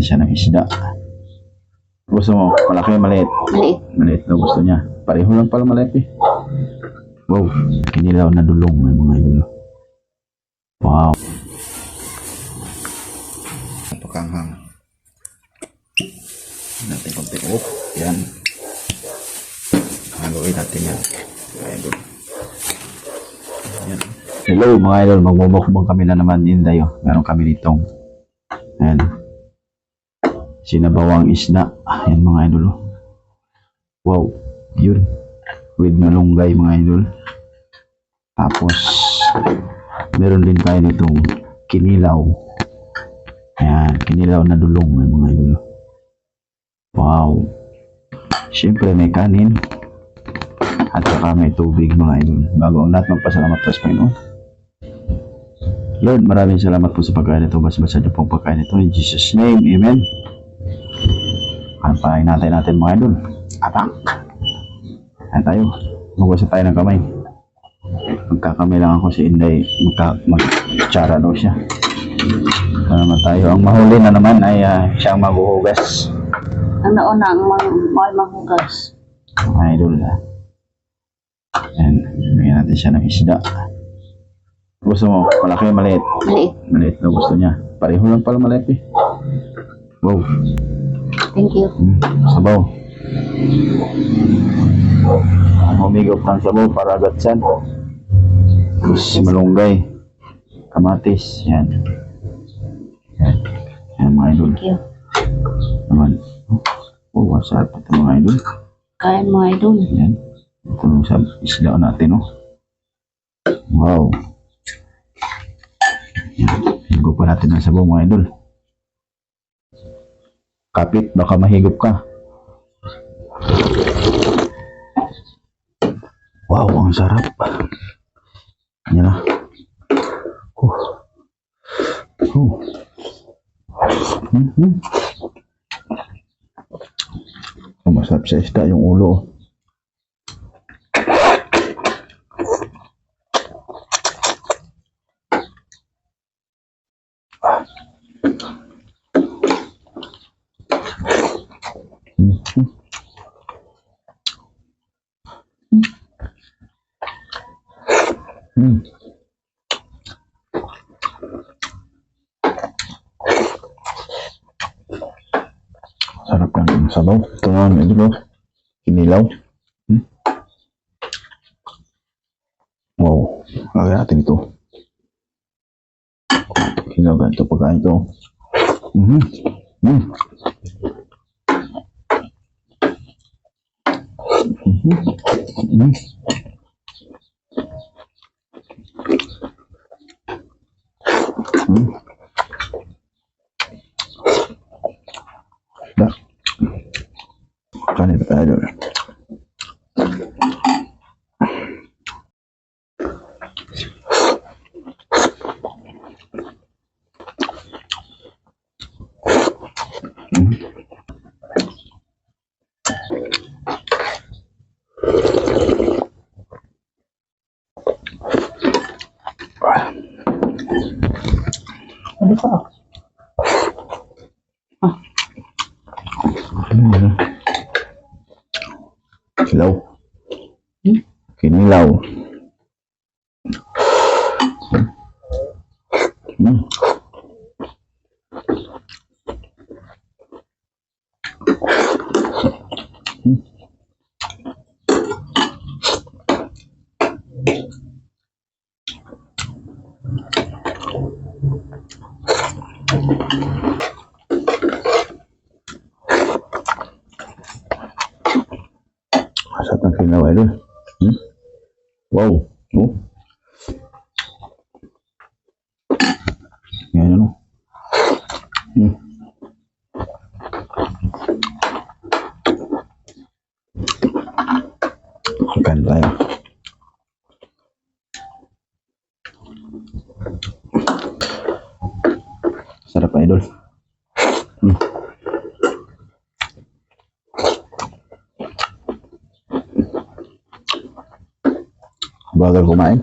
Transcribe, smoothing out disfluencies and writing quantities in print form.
Siya ng isda. Gusto mo, malaki o maliit? Maliit. Maliit na gusto niya. Pareho lang pala maliit eh. Wow, kinilaw na dulong may mga idol. Wow. Napakanghang. Natin konti. Oh, yan. Haluin natin yan. Mga idol. Yan. Hello mga idol, magmumukbang kami na naman din tayo. Meron kami ditong ayan, sinabawang isda. Ayan mga idol. Wow, yun. With malunggay mga idol. Tapos meron din tayo nitong kinilaw. Ayan, kinilaw na dulong mga idol. Wow. Siyempre may kanin. At saka may tubig mga idol. Bago ang lahat, magpasalamat po sa Panginoon. Lord, maraming salamat po sa pagkain ito. Basta-basta niyo pong pagkain ito. In Jesus' name, Amen. Kampain natin mga idol. Atak! Ayan tayo. Magwasa tayo ng kamay. Magkakamay lang ako si Inday. Mag-tsara daw siya. Naman tayo. Ang mahuli na naman ay siyang maghuhugas. Ang nauna ang may mahugas. Mga idol. Ayan. Bigyan natin siya ng isda. Gusto mo, malaki o maliit? Maliit. Maliit na gusto niya. Pareho lang pala maliit eh. Wow. Thank you. Sabaw. Humigop ng sabaw para agatsan. Tapos malunggay. Kamatis. Yan. Yan. Yan mga idol. Thank you. Naman. Oh, masarap ito mga idol. Kain mga idol. Yan. Ito yung isda natin, oh. Wow. Higop pa natin ng sabaw mga idol. Kapit, baka mahigop ka. Wow, ang sarap. Yan na. Masarap sa isda yung ulo. Sarap ng sabaw. Ito na medyo kinilaw. Wow, lagyan natin ito. Kinilaw ganito pagkain ito. Kanin tayo. Ano pa? Kinilaw. Kinilaw. Masarap ng kinilaw idol. Wow. Oh. Yan ano. Makan tayo. Sarap idol. Bagal kumain.